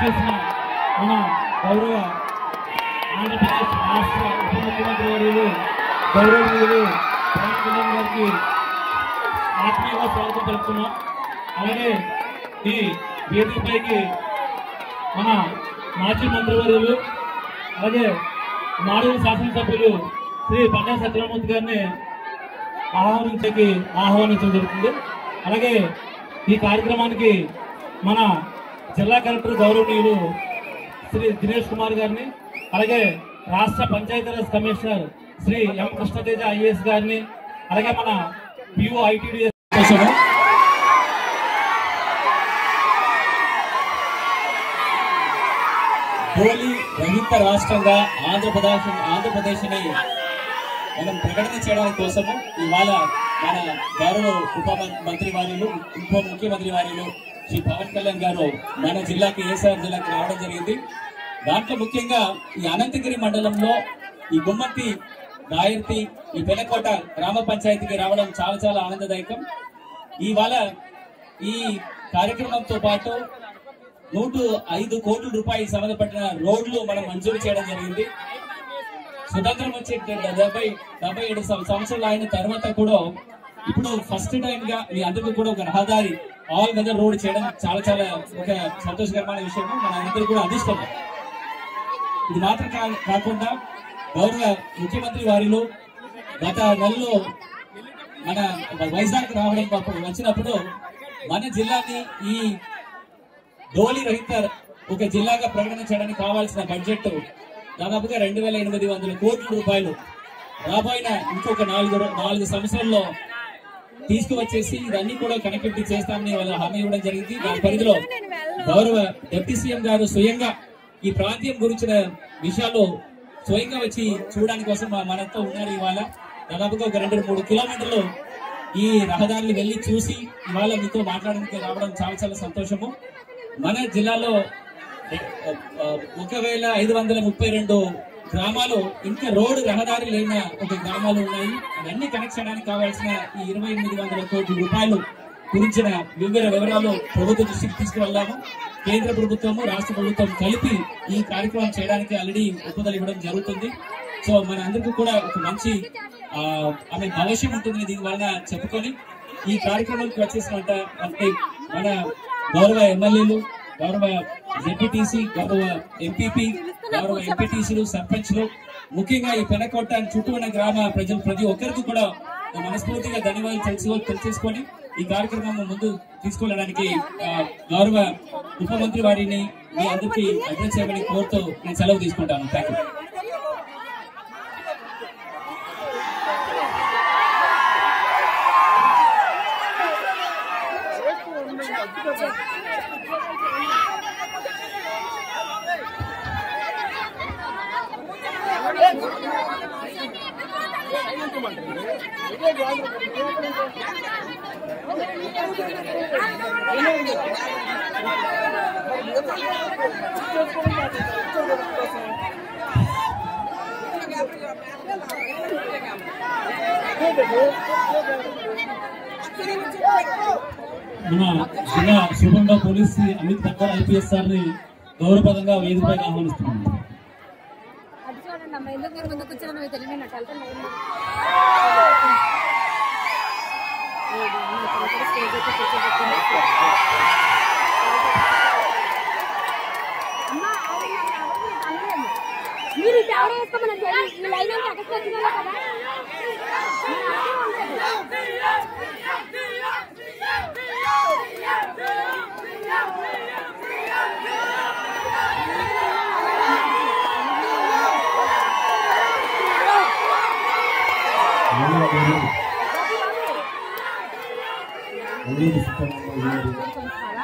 చేసిన మన గౌరవ ఆంధ్రప్రదేశ్ రాష్ట్ర ఉప ముఖ్యమంత్రి వర్యులు గౌరవనీయులు పవన్ కళ్యాణ్ గారికి ఆత్మీయంగా స్వాగతం తెలుపుతున్నాం. అలాగే ఈ వేదికపైకి మన మాజీ మంత్రివర్యులు అలాగే మాడూరు శాసనసభ్యులు శ్రీ బండా సత్యనారాయణ గారిని ఆహ్వానించడం జరుగుతుంది. అలాగే ఈ కార్యక్రమానికి మన జిల్లా కలెక్టర్ గౌరవనీయులు శ్రీ దినేష్ కుమార్ గారిని, అలాగే రాష్ట్ర పంచాయతీరాజ్ కమిషనర్ శ్రీ ఎం కృష్ణతేజ ఐఏఎస్ గారిని, అలాగే మన పిఓ ఐటీడీఎస్ ధోళి రహిత రాష్ట్రంగా ఆంధ్రప్రదేశ్ని మనం ప్రకటన చేయడానికి కోసము ఇవాళ మన గౌరవ ఉప ముఖ్యమంత్రి వారిలు శ్రీ పవన్ కళ్యాణ్ గారు మన జిల్లాకి ఏసార్ జిల్లాకి రావడం జరిగింది. దాంట్లో ముఖ్యంగా ఈ అనంతగిరి మండలంలో ఈ గుమ్మతి రాయర్తి ఈ పెనకోట గ్రామ పంచాయతీకి రావడం చాలా చాలా ఆనందదాయకం. ఇవాళ ఈ కార్యక్రమంతో పాటు 105 కోట్ల రూపాయలు సంబంధపడిన రోడ్లు మనం మంజూరు చేయడం జరిగింది. స్వతంత్రం వచ్చే 77 సంవత్సరాలు అయిన తర్వాత కూడా ఇప్పుడు ఫస్ట్ టైం గా మీ అందరికీ కూడా ఒక రహదారి ఆల్ వెదర్ రోడ్ చేయడం చాలా చాలా ఒక సంతోషకరమైన విషయం. మన అందరూ కూడా అదృష్టం. ఇది మాత్రం కాకుండా గౌరవ ముఖ్యమంత్రి వారిలో గత నెలలో మన వైజాగ్ రావడం వచ్చినప్పుడు మన జిల్లాని ఈ ధోళి రహిత ఒక జిల్లాగా ప్రకటన చేయడానికి కావాల్సిన బడ్జెట్ దాదాపుగా 2800 కోట్ల రూపాయలు రాబోయిన ఇంకొక 4 సంవత్సరాల్లో తీసుకువచ్చేసి ఇవన్నీ కూడా కనెక్టివిటీ చేస్తామని వాళ్ళు హామీ ఇవ్వడం జరిగింది. దాని పరిధిలో గౌరవ డిప్యూటీ సీఎం గారు స్వయంగా ఈ ప్రాంతం గురించిన విషయాలు స్వయంగా వచ్చి చూడడానికి కోసం మనతో ఉన్నారు. ఇవాళ దాదాపుగా ఒక 2-3 కిలోమీటర్లు ఈ రహదారులు వెళ్లి చూసి ఇవాళ మీతో మాట్లాడడానికి రావడం చాలా చాలా సంతోషము. మన జిల్లాలో 1532 గ్రామాలు ఇంకా రోడ్డు రహదారి లేని ఒక గ్రామాలు ఉన్నాయి. అవన్నీ కనెక్ట్ చేయడానికి కావాల్సిన ఈ 2800 కోట్ల రూపాయలు గురించిన వివరాలు ప్రభుత్వ దృష్టికి తీసుకువెళ్లాము. కేంద్ర ప్రభుత్వము రాష్ట్ర ప్రభుత్వం కలిపి ఈ కార్యక్రమం చేయడానికి ఆల్రెడీ ఒప్పుదల ఇవ్వడం జరుగుతుంది. సో మన అందరికీ కూడా ఒక మంచి ఆమె భవిష్యం ఉంటుంది దీని వలన చెప్పుకొని ఈ కార్యక్రమానికి వచ్చేసినట్టు మన గౌరవ ఎమ్మెల్యేలు, గౌరవ జెడ్పీటీసీ, గౌరవ ఎంపీపీ, గౌరవ ఎంపీటీసీలు, సర్పంచ్లు, ముఖ్యంగా ఈ పెనకోట చుట్టూ ఉన్న గ్రామ ప్రజలు ప్రతి ఒక్కరికి కూడా మనస్ఫూర్తిగా ధన్యవాదాలు తెలిసేసుకొని ఈ కార్యక్రమం ముందు తీసుకెళ్ళడానికి గౌరవ ఉప మంత్రి వారిని మీ అందరికీ అడ్రస్ చేయమని కోరుతూ నేను సెలవు తీసుకుంటాను. Thank you. మన జిల్లా శుభంగా పోలీస్ అమిత్ తక్కర్ ఐపీఎస్ సార్ని గౌరవపదంగా వేదికపైకి ఆహ్వానిస్తున్నాం. మీరు ఎవరు వేసుకోమని లైన్ అంటే వచ్చిన కదా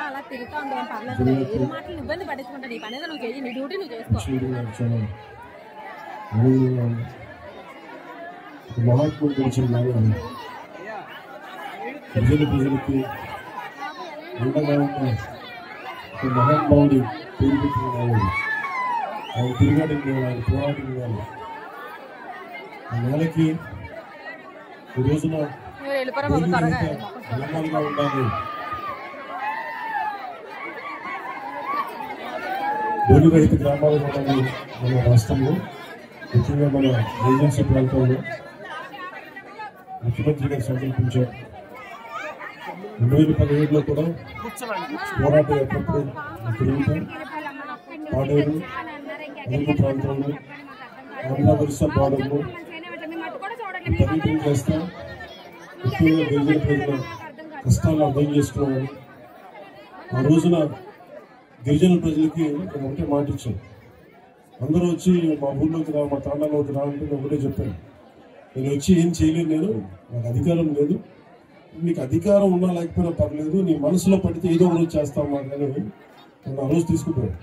అలా తిరుగుతా ఉండే పర్లేదు. ఏ మాటలు ఇబ్బంది పట్టించుకుంటా నీ పని ఏదో నువ్వు చెయ్యి, నీ డ్యూటీ నువ్వు చేసుకో. మహాత్ముడు గురించి ప్రజలకి అండగా ఉన్న ఒక మహానుభావుడి పేరు పెట్టిన ఆయన తిరగడం ఆయన పోరాటం కాదు. ఆ నెలకి ఈ రోజున ఉండాలి. భూమి రహిత గ్రామాలు ఉన్నాయి మన రాష్ట్రంలో, ముఖ్యంగా మన ఏజెన్సీ ప్రాంతంలో ముఖ్యమంత్రి గారు సంకల్పించారు. 2017లో కూడా పోరాట ఎప్పుడు తిరుగుతాం పాడేరు అరకు ప్రాంతంలో ఆంధ్ర ఒరిస్సా బార్డర్లో పర్యటన చేస్తాం. ముఖ్యంగా గిరిజన ప్రజల కష్టాలను అర్థం చేసుకోవాలి. ఆ రోజున గిరిజన ప్రజలకి ఒకటే మాట ఇచ్చాం. అందరూ వచ్చి మా ఊళ్ళోకి రా, మా తాండాలోకి రా అంటే నేను ఒకటే చెప్పాను, నేను వచ్చి ఏం చేయలేను, నేను నాకు అధికారం లేదు, నీకు అధికారం ఉన్నా లేకపోయినా పర్లేదు, నీ మనసులో పడితే ఏదో ఒకటి చేస్తాం మాకు అని నన్ను ఆ రోజు తీసుకుపోయాడు.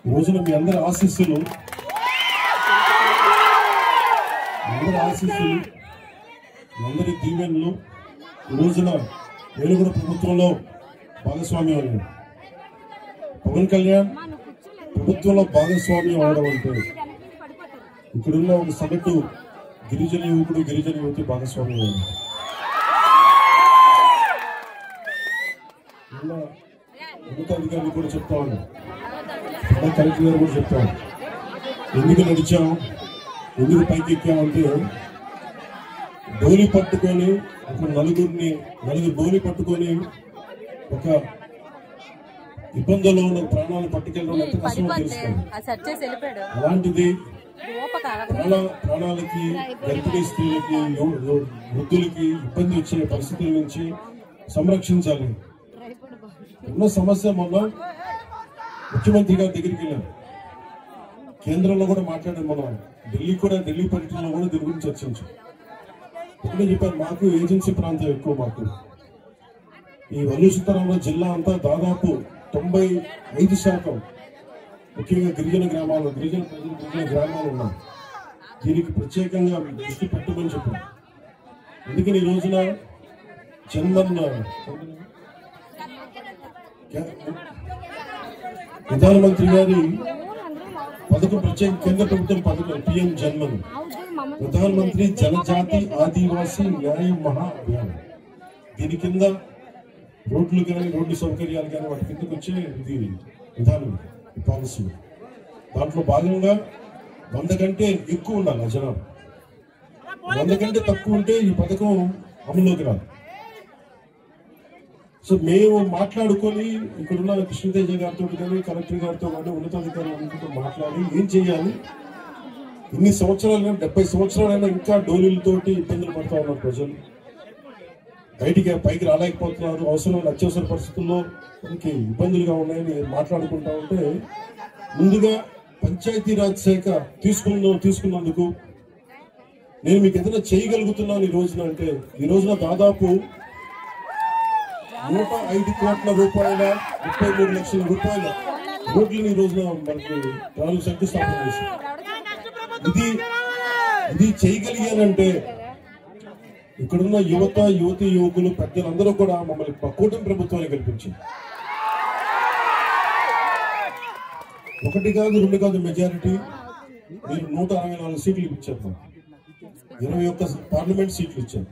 ఈ రోజున మీ అందరి ఆశీస్సులు మీ అందరి దీవెనలు ఈ రోజున నేను కూడా ప్రభుత్వంలో భాగస్వామ్యం అయ్యాను. పవన్ కళ్యాణ్ ప్రభుత్వంలో భాగస్వామ్యం అవడం అంటే ఇక్కడున్న ఒక సగటు గిరిజన యువకుడు గిరిజన యువతి భాగస్వామ్యం అయ్యారు. ఉన్నతాధికారులు కూడా చెప్తా ఉన్నారు, కలెక్టర్ గారు కూడా చెప్తా ఉన్నారు, ఎందుకు నడిచాం, ఎందుకు పైకి ఎక్కామంటే డోలి పట్టుకొని ఒక నలుగురు డోలి పట్టుకొని ఒక ఇబ్బందుల్లో ఉన్న ప్రాణాలు పట్టుకెళ్ళడం ఎంత కష్టమో తెలుస్తుంది. అలాంటిది ప్రాణాలకి, గర్భిణీ స్త్రీలకి, వృద్ధులకి ఇబ్బంది వచ్చే పరిస్థితుల నుంచి సంరక్షించాలి. ఉన్న సమస్య మొన్న ముఖ్యమంత్రి గారి దగ్గరికి వెళ్ళాం, కేంద్రంలో కూడా మాట్లాడాం, మనం ఢిల్లీ పర్యటనలో కూడా దీని గురించి చర్చించాం. ఒకటే చెప్పారు, మాకు ఏజెన్సీ ప్రాంతం ఎక్కువ, మాకు ఈ వల్లూరు సీతారామరాజు జిల్లా అంతా దాదాపు 95% ముఖ్యంగా గిరిజన గ్రామాలు ఉన్నాయి. దీనికి ప్రత్యేకంగా దృష్టి పెట్టమని చెప్పారు. అందుకని ఈ రోజున ప్రధానమంత్రి గారి పథకం, ప్రత్యేక కేంద్ర ప్రభుత్వం పథకం PM జన్మన్, ప్రధానమంత్రి జనజాతి ఆదివాసీ న్యాయ మహా అభియాన్. దీని కింద రోడ్లు కానీ, రోడ్డు సౌకర్యాలు కానీ వాటి కిందకు వచ్చే ఇది విధానం, ఈ పాలసీ. దాంట్లో భాగంగా 100 కంటే ఎక్కువ ఉండాలి జనాభా, 100 కంటే తక్కువ ఉంటే ఈ పథకం అమల్లోకి రాదు. సో మేము మాట్లాడుకొని ఇక్కడున్న కృష్ణతేజ గారితో కానీ, కలెక్టర్ గారితో కానీ, ఉన్నతాధికారులతో మాట్లాడి ఏం చేయాలి. ఇన్ని సంవత్సరాలు, 70 సంవత్సరాలైనా ఇంకా డోలీలతోటి ఇబ్బందులు పడుతూ ఉన్నారు ప్రజలు, పైకి రాలేకపోతున్నారు. అవసరమైన అత్యవసర పరిస్థితుల్లో మనకి ఇబ్బందులుగా ఉన్నాయని మాట్లాడుకుంటా ఉంటే, ముందుగా పంచాయతీరాజ్ శాఖ తీసుకున్నందుకు నేను మీకు ఏదైనా చేయగలుగుతున్నాను ఈ రోజున అంటే, ఈ రోజున దాదాపు 105 కోట్ల రూపాయల 33 లక్షల రూపాయల రోడ్లను ఈ రోజున మనకి ప్రారంభ శంకుస్థాపన చేశారు. ఇది చేయగలిగానంటే ఇక్కడున్న యువకులు, పెద్దలందరూ కూడా మమ్మల్ని కూటమి ప్రభుత్వాన్ని గెలిపించింది. 1 కాదు 2 కాదు మెజారిటీ. మీరు 164 సీట్లు ఇచ్చారు, 21 పార్లమెంట్ సీట్లు ఇచ్చారు.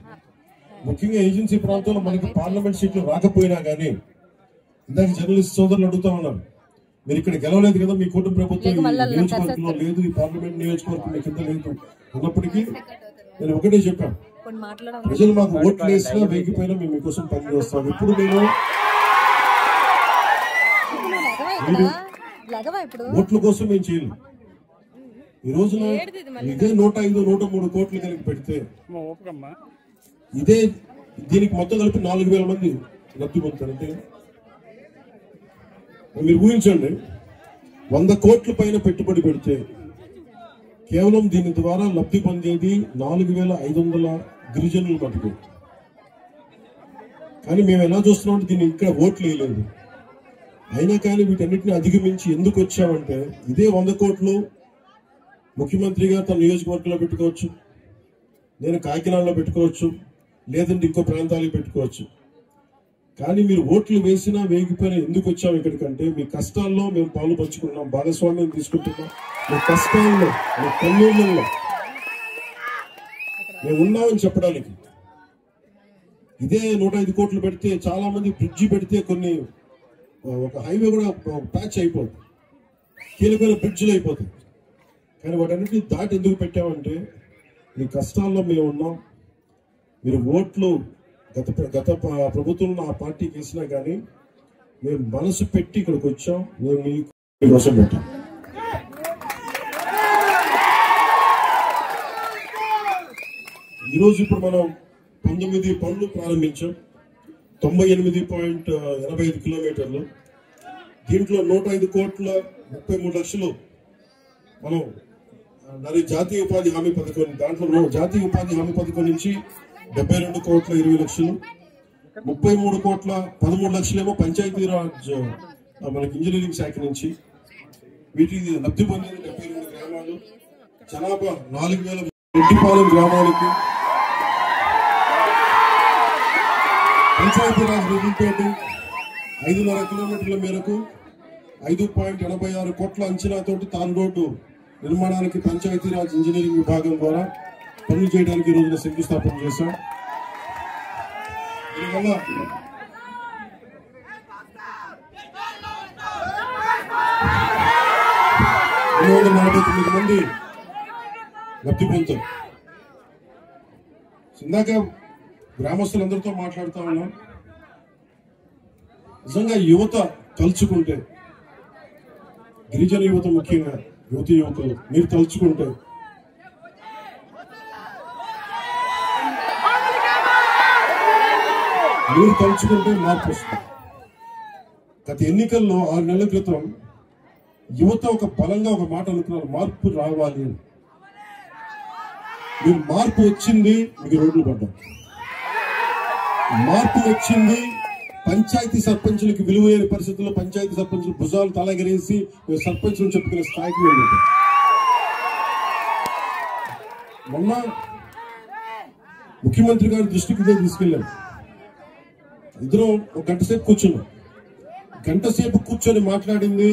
ముఖ్యంగా ఏజెన్సీ ప్రాంతంలో మనకి పార్లమెంట్ సీట్లు రాకపోయినా కానీ, ఇందాక జర్నలిస్ట్ సోదరులు అడుగుతా ఉన్నారు, మీరు ఇక్కడ గెలవలేదు కదా, మీ కూటమి ప్రభుత్వం నియోజకవర్గంలో లేదు, ఈ పార్లమెంట్ నియోజకవర్గం మీ కింద లేదు అన్నప్పటికీ నేను ఒకటే చెప్పాను, ప్రజలు మాకు ఓట్లు వేసినా వేగిపోయినా మేము మీకోసం పనిచేస్తాం. ఇప్పుడు నేను ఓట్ల కోసం మేము చేయలేదు. ఈ రోజున ఇదే 105-103 కోట్లు కలిపి పెడితే దీనికి మొత్తం కలిపి 4,000 మంది లబ్ధి పొందుతారు. అంతే మీరు ఊహించండి, 100 కోట్ల పైన పెట్టుబడి పెడితే కేవలం దీని ద్వారా లబ్ధి పొందేది 4,500 గిరిజనులు మటుకు. కానీ మేము ఎలా చూస్తున్నామంటే దీన్ని ఇక్కడ ఓట్లు వేయలేదు. అయినా కానీ వీటన్నిటిని అధిగమించి ఎందుకు వచ్చామంటే, ఇదే 100 కోట్లు ముఖ్యమంత్రిగా తన నియోజకవర్గంలో పెట్టుకోవచ్చు, నేను కాకినాడలో పెట్టుకోవచ్చు, లేదంటే ఇంకో ప్రాంతాలకు పెట్టుకోవచ్చు. కానీ మీరు ఓట్లు వేసినా వేగిపోయినా ఎందుకు వచ్చాము ఇక్కడికంటే, మీ కష్టాల్లో మేము పాలు పంచుకుంటున్నాం, భాగస్వామ్యం తీసుకుంటున్నాం. మీ కష్టాల్లో, మీ కన్నీళ్ళల్లో మేము ఉన్నామని చెప్పడానికి. ఇదే 105 కోట్లు పెడితే, చాలా మంది బ్రిడ్జి పెడితే, ఒక హైవే కూడా ప్యాచ్ అయిపోతుంది. కీలకమైన బ్రిడ్జ్లు అయిపోతాయి. కానీ వాటన్నిటిని దాటి ఎందుకు పెట్టామంటే మీ కష్టాల్లో మేము ఉన్నాం. మీరు ఓట్లు గత ప్రభుత్వంలో ఆ పార్టీకి వేసినా కానీ మేము మనసు పెట్టి ఇక్కడికి వచ్చాం. మేము మీకోసం పెట్టాం. ఈరోజు ఇప్పుడు మనం 19 పనులు ప్రారంభించాం. 98.85 కిలోమీటర్లు. దీంట్లో 105 కోట్ల 33 లక్షలు మనం జాతీయ ఉపాధి హామీ పథకం, దాంట్లో జాతీయ ఉపాధి హామీ పథకం నుంచి 72 కోట్ల 20 లక్షలు, 33 కోట్ల 13 లక్షలేమో పంచాయతీరాజ్ మనకి ఇంజనీరింగ్ శాఖ నుంచి. వీటికి లబ్ధి పొందిన 72 గ్రామాలు, జనాభా 4000. రెడ్డిపాలెం గ్రామానికి పంచాయతీరాజ్ నిధులతోటి 5.5 కిలోమీటర్ల మేరకు 5.86 కోట్ల అంచనాతోటి తాను రోడ్డు నిర్మాణానికి పంచాయతీరాజ్ ఇంజనీరింగ్ విభాగం ద్వారా పనులు చేయడానికి ఈ రోజున శంకుస్థాపన చేశాం. దీనివల్ల 249 మంది లబ్ధి పొందుతారు. ఇందాక గ్రామస్తులందరితో మాట్లాడుతూ ఉన్నాం. నిజంగా యువత తలుచుకుంటే, గిరిజన యువత ముఖ్యంగా యువతులు మీరు తలుచుకుంటే మార్పు వస్తుంది. గత ఎన్నికల్లో 6 నెలల క్రితం యువత ఒక బలంగా ఒక మాట అనుకున్నారు, మార్పు రావాలి అని. మీరు మార్పు వచ్చింది, మీకు రోడ్లు పడ్డాం. మార్పు వచ్చింది. పంచాయతీ సర్పంచులకు విలువైన పరిస్థితుల్లో పంచాయతీ సర్పంచులు భుజాలు తలగరేసి సర్పంచులు చెప్పుకునే స్థాయికి వెళ్ళింది. మొన్న ముఖ్యమంత్రి గారి దృష్టికి ఇదే తీసుకెళ్ళాం. ఇద్దరు ఒక గంట సేపు కూర్చున్నాం. గంట సేపు కూర్చొని మాట్లాడింది,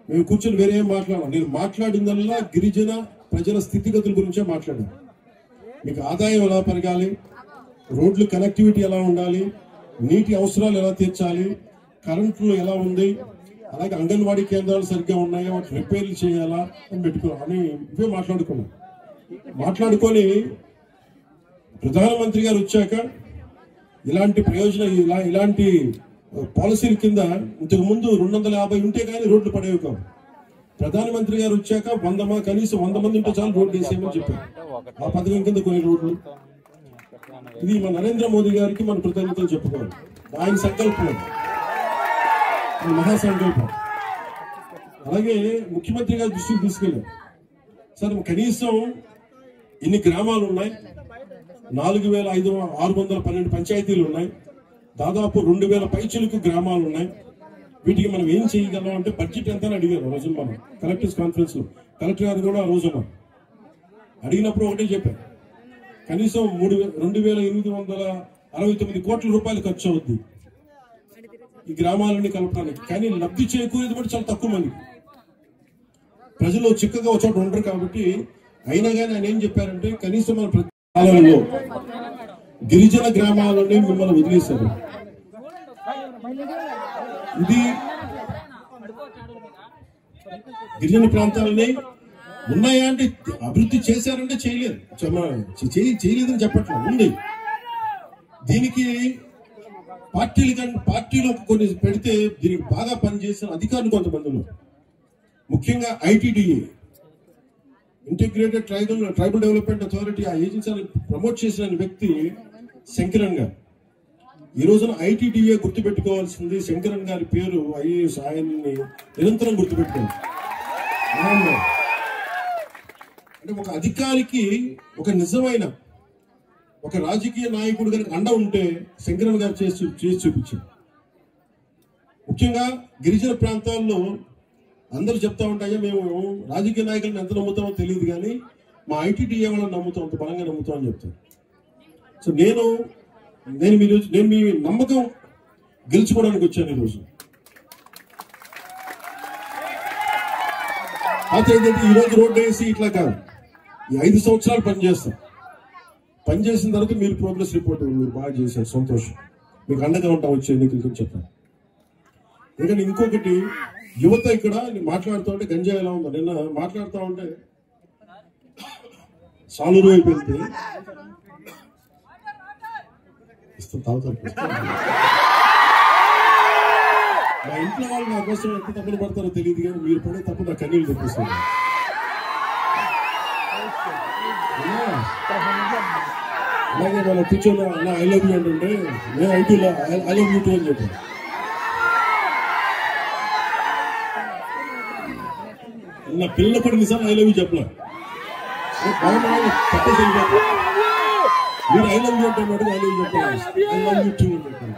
మేము కూర్చొని వేరే ఏం మాట్లాడాం. నేను మాట్లాడిందల్లా గిరిజన ప్రజల స్థితిగతుల గురించే మాట్లాడాను. మీకు ఆదాయం ఎలా పెరగాలి, రోడ్లు కనెక్టివిటీ ఎలా ఉండాలి, నీటి అవసరాలు ఎలా తీర్చాలి, కరెంట్లు ఎలా ఉంది, అలాగే అంగన్వాడీ కేంద్రాలు సరిగ్గా ఉన్నాయా, వాటి రిపేర్లు చేయాలా అని పెట్టుకున్నాం అని ఇవే మాట్లాడుకున్నాం. మాట్లాడుకొని ప్రధానమంత్రి గారు వచ్చాక ఇలాంటి ఇలాంటి పాలసీల కింద ఇంతకు ముందు 250 ఉంటే కానీ రోడ్లు పడేవి కావు. ప్రధానమంత్రి గారు వచ్చాక కనీసం 100 మంది ఉంటే చాలు రోడ్లు వేసేయమని చెప్పారు. ఆ పథకం కింద కొన్ని రోడ్లు. ఇది మన నరేంద్ర మోదీ గారికి మన కృతజ్ఞతలు చెప్పుకోవాలి. ఆయన సంకల్పం, మహాసంకల్పం. అలాగే ముఖ్యమంత్రి గారి దృష్టికి తీసుకెళ్ళాం. సార్ కనీసం ఇన్ని గ్రామాలు ఉన్నాయి, 4612 పంచాయతీలు ఉన్నాయి, దాదాపు 2000 పైచిలకు గ్రామాలు ఉన్నాయి. వీటికి మనం ఏం చేయగలం అంటే బడ్జెట్ ఎంత అని అడిగారు. ఆ రోజు మనం కలెక్టర్స్ కాన్ఫరెన్స్ లో కలెక్టర్ గారు కూడా ఆ రోజు అడిగినప్పుడు ఒకటే చెప్పారు, కనీసం 2869 కోట్ల రూపాయలు ఖర్చు అవుద్ది ఈ గ్రామాలన్నీ కలపడానికి. కానీ లబ్ధి చేకూరేది కూడా చాలా తక్కువ మంది. ప్రజలు చిక్కగా ఒక చోట ఉండరు కాబట్టి. అయినా కానీ ఆయన ఏం చెప్పారంటే కనీసం మన ప్రజలలో గిరిజన గ్రామాలని మిమ్మల్ని వదిలేశారు. ఇది గిరిజన ప్రాంతాలని ఉన్నాయా అంటే అభివృద్ధి చేశారంటే చేయలేదని చెప్పట్లేదు, ఉంది. దీనికి పార్టీలో కొన్ని పెడితే దీనికి బాగా పనిచేసిన అధికారులు కొంతమంది ఉన్నారు. ముఖ్యంగా ITDA, integrated tribal development authority, ఆ ఏజెన్సీని ప్రమోట్ చేసిన వ్యక్తి శంకరన్ గారు. ఈ రోజున ITDA గుర్తుపెట్టుకోవాల్సింది శంకరన్ గారి పేరు. IAS ఆయన్ని నిరంతరం గుర్తుపెట్టుకోవాలి. అంటే ఒక అధికారికి, ఒక నిజమైన ఒక రాజకీయ నాయకుడు కనుక అండ ఉంటే శంకరన్ గారు చేసి చూపించారు. ముఖ్యంగా గిరిజన ప్రాంతాల్లో అందరూ చెప్తా ఉంటాయో మేము రాజకీయ నాయకులను ఎంత నమ్ముతామో తెలియదు కానీ మా ITDA వాళ్ళని నమ్ముతాం, అంత బలంగా నమ్ముతాం అని చెప్తాను. సో నేను మీ నమ్మకం గెలుచుకోవడానికి వచ్చాను ఈరోజు. అయితే ఏంటంటే ఈరోజు రోడ్డు వేసి ఇట్లా కాదు, ఈ 5 సంవత్సరాలు పనిచేస్తాం. పనిచేసిన తర్వాత మీరు ప్రోగ్రెస్ రిపోర్ట్ మీరు బాగా చేశారు, సంతోషం. మీకు అండగా ఉంటాం వచ్చే ఎన్నికలకి చెప్పాను. ఎందుకంటే ఇంకొకటి యువత ఇక్కడ మాట్లాడుతూ ఉంటే గంజాయి ఎలా ఉందో, నిన్న మాట్లాడుతూ ఉంటే సాలూరు వైపు వెళ్తే తాగుతారు. మా ఇంట్లో వాళ్ళు నా కోసం ఎంత తప్పులు పడతారో తెలియదు, కానీ మీరు పడే తప్పు నా కన్నీళ్ళు తెప్పిస్తారు. అలాగే మన కూర్చొని అలా ఐ లవ్ యూ అంటుంటే నేను ఐటీలో ఐ లవ్ యూ టూ అని చెప్పాను. నా పిల్లలు కూడా నిజాలు ఐ లవ్ యూ చెప్పలే, చెప్పేసి మీరు ఐ లవ్ యూ అంటే ఐ లవ్ యూ చెప్పాను, ఐ లవ్ యూ టూ అని చెప్పాను.